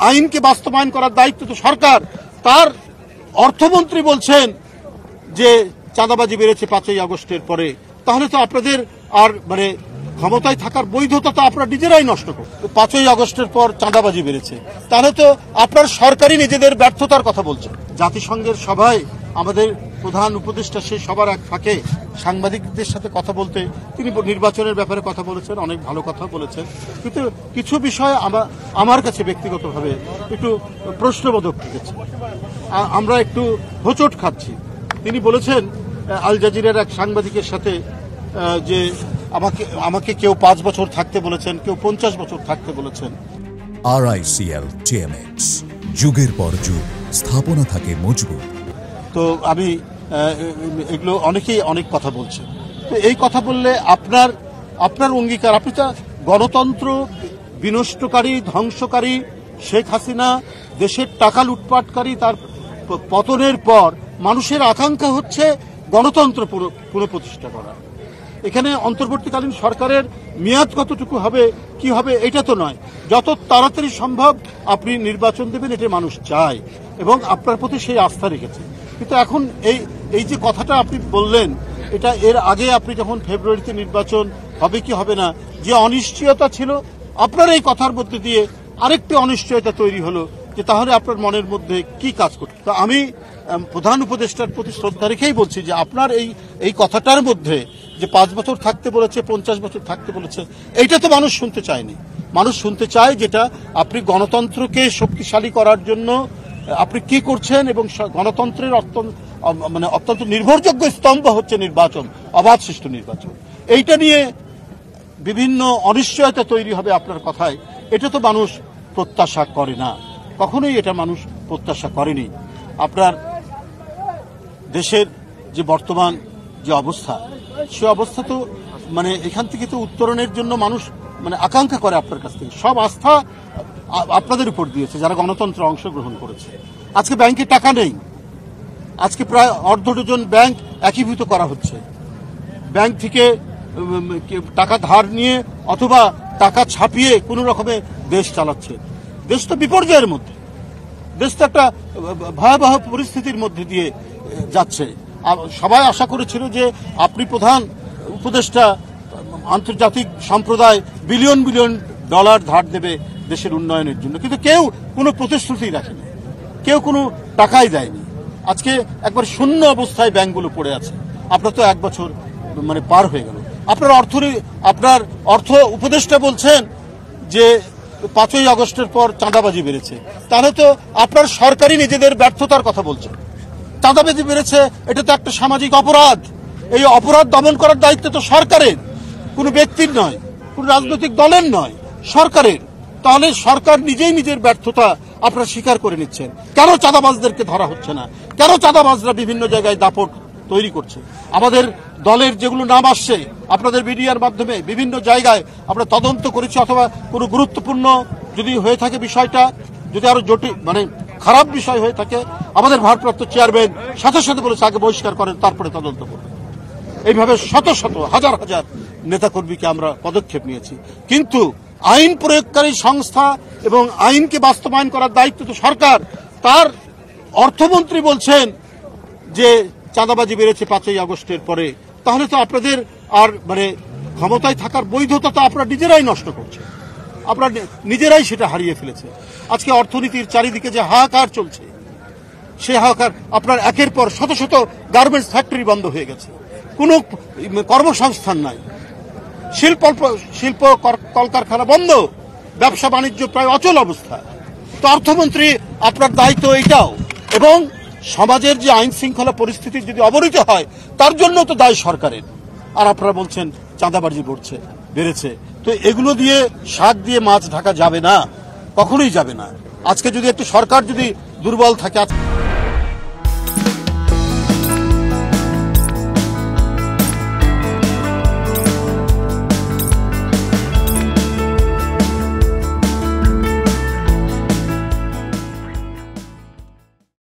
আইনকে বাস্তবায়ন করার দায়িত্ব তো সরকার। তার অর্থমন্ত্রী বলছেন যে চাঁদাবাজি বেড়েছে 5ই আগস্টের পরে, তাহলে তো আপনাদের আর ক্ষমতায় থাকার বৈধতা তো আপনারা নিজেরাই নষ্ট করুন। 5ই আগস্টের পর চাঁদাবাজি বেড়েছে, তাহলে তো আপনার সরকারই নিজেদের ব্যর্থতার কথা বলছে। জাতিসংঘের সভায় আমাদের প্রধান উপদেষ্টা সেই সবার এক ফাঁকে সাংবাদিকদের সাথে কথা বলতে তিনি নির্বাচনের ব্যাপারে কথা বলেছেন, অনেক ভালো কথা বলেছেন, কিন্তু কিছু বিষয় আমার কাছে ব্যক্তিগতভাবে একটু প্রশ্নবোধক লেগেছে। আমরা একটু হোঁচট খাচ্ছি। তিনি বলেছেন আল জাজিরার এক সাংবাদিকের সাথে যে আমাকে কেউ 5 বছর থাকতে বলেছেন, কেউ 50 বছর থাকতে বলেছেন। RICL TMX, যুগের পর যুগ স্থাপনা থাকে মজবুত। তো আমি এগুলো অনেকেই অনেক কথা বলছেন। তো এই কথা বললে আপনার অঙ্গীকার, আপনি তো গণতন্ত্র বিনষ্টকারী, ধ্বংসকারী শেখ হাসিনা দেশের টাকা লুটপাটকারী, তার পতনের পর মানুষের আকাঙ্ক্ষা হচ্ছে গণতন্ত্র পুনঃপ্রতিষ্ঠা করা। এখানে অন্তর্বর্তীকালীন সরকারের মেয়াদ কতটুকু হবে, কি হবে, এটা তো নয়। যত তাড়াতাড়ি সম্ভব আপনি নির্বাচন দেবেন, এটা মানুষ চায় এবং আপনার প্রতি সেই আস্থা রেখেছে। কিন্তু এখন এই যে কথাটা আপনি বললেন, এটা এর আগে আপনি যখন ফেব্রুয়ারিতে নির্বাচন হবে কি হবে না, যে অনিশ্চয়তা ছিল, আপনার এই কথার মধ্যে দিয়ে আরেকটি অনিশ্চয়তা তৈরি হলো যে তাহলে আপনার মনের মধ্যে কি কাজ করছে। তো আমি প্রধান উপদেষ্টার প্রতি শ্রদ্ধা রেখেই বলছি যে আপনার এই কথাটার মধ্যে যে 5 বছর থাকতে বলেছে, 50 বছর থাকতে বলেছে, এইটা তো মানুষ শুনতে চায়নি। মানুষ শুনতে চায় যেটা আপনি গণতন্ত্রকে শক্তিশালী করার জন্য আপনি কি করছেন, এবং গণতন্ত্রের অত্যন্ত নির্ভরযোগ্য স্তম্ভ হচ্ছে নির্বাচন, অবাধ সুষ্ঠু নির্বাচন। এইটা নিয়ে বিভিন্ন অনিশ্চয়তা তৈরি হবে আপনার কথায়, এটা তো মানুষ প্রত্যাশা করে না, কখনোই এটা মানুষ প্রত্যাশা করেনি। আপনার দেশের যে বর্তমান যে অবস্থা, সে অবস্থা তো এখান থেকে তো উত্তরণের জন্য মানুষ আকাঙ্ক্ষা করে আপনার কাছ থেকে। সব আস্থা আপনাদের উপর দিয়েছে যারা গণতন্ত্রে অংশগ্রহণ করেছে। আজকে ব্যাংকে টাকা নেই, আজকে প্রায় অর্ধ ডজন ব্যাংক একীভূত করা হচ্ছে। ব্যাংক থেকে টাকা ধার নিয়ে অথবা টাকা ছাপিয়ে কোনো রকমে দেশ চালাচ্ছে। দেশ তো বিপর্যয়ের মধ্যে, দেশ তো একটা ভয়াবহ পরিস্থিতির মধ্যে দিয়ে যাচ্ছে। সবাই আশা করেছিল যে আপনি প্রধান উপদেষ্টা, আন্তর্জাতিক সম্প্রদায় বিলিয়ন বিলিয়ন ডলার ধার দেবে দেশের উন্নয়নের জন্য, কিন্তু কেউ কোনো প্রতিশ্রুতি রাখেনি, কেউ কোনো টাকাই দেয়নি। আজকে একবার শূন্য অবস্থায় ব্যাংকগুলো পড়ে আছে। আপনার তো 1 বছর পার হয়ে গেল। আপনার অর্থ উপদেষ্টা বলছেন যে 5ই আগস্টের পর চাঁদাবাজি বেড়েছে, তাহলে তো আপনার সরকারই নিজেদের ব্যর্থতার কথা বলছে। চাঁদাবাজি বেড়েছে, এটা তো একটা সামাজিক অপরাধ। এই অপরাধ দমন করার দায়িত্ব তো সরকারের, কোনো ব্যক্তির নয়, কোনো রাজনৈতিক দলের নয়, সরকারের। তাহলে সরকার নিজেই নিজের ব্যর্থতা আপনারা স্বীকার করে নিচ্ছেন। কেন চাঁদাবাজদেরকে ধরা হচ্ছে না? কেন চাঁদাবাজরা বিভিন্ন জায়গায় দাপট তৈরি করছে? আমাদের দলের যেগুলো নাম আসছে আপনাদের মিডিয়ার মাধ্যমে বিভিন্ন জায়গায় আমরা তদন্ত করেছি, অথবা কোনো গুরুত্বপূর্ণ যদি হয়ে থাকে বিষয়টা, যদি আরো জটিল খারাপ বিষয় হয়ে থাকে, আমাদের ভারপ্রাপ্ত চেয়ারম্যান সাথে সাথে বলেছে আগে বহিষ্কার করেন, তারপরে তদন্ত করবেন। এইভাবে শত শত হাজার হাজার নেতাকর্মীকে আমরা পদক্ষেপ নিয়েছি। কিন্তু আইন প্রয়োগকারী সংস্থা এবং আইনকে বাস্তবায়ন করার দায়িত্ব তো সরকার। তার অর্থমন্ত্রী বলছেন যে চাঁদাবাজি বেড়েছে 5ই আগস্টের পরে, তাহলে তো আপনাদের আর ক্ষমতায় থাকার বৈধতা তো আপনারা নিজেরাই নষ্ট করছে, আপনারা নিজেরাই সেটা হারিয়ে ফেলেছে। আজকে অর্থনীতির চারিদিকে যে হাহাকার চলছে, সে হাহাকার আপনার একের পর শত শত গার্মেন্টস ফ্যাক্টরি বন্ধ হয়ে গেছে, কোনো কর্মসংস্থান নাই, শিল্প কলকারখানা বন্ধ, ব্যবসা বাণিজ্য প্রায় অচল অবস্থা। তো অর্থমন্ত্রী আপনার দায়িত্ব এইটাও, এবং সমাজের যে আইন শৃঙ্খলা পরিস্থিতি যদি অবনতি হয় তার জন্য তো দায় সরকারের। আর আপনারা বলছেন চাঁদাবাজি বেড়েছে। তো এগুলো দিয়ে শাক দিয়ে মাছ ঢাকা যাবে না, কখনোই যাবে না। আজকে যদি একটু সরকার যদি দুর্বল থাকে,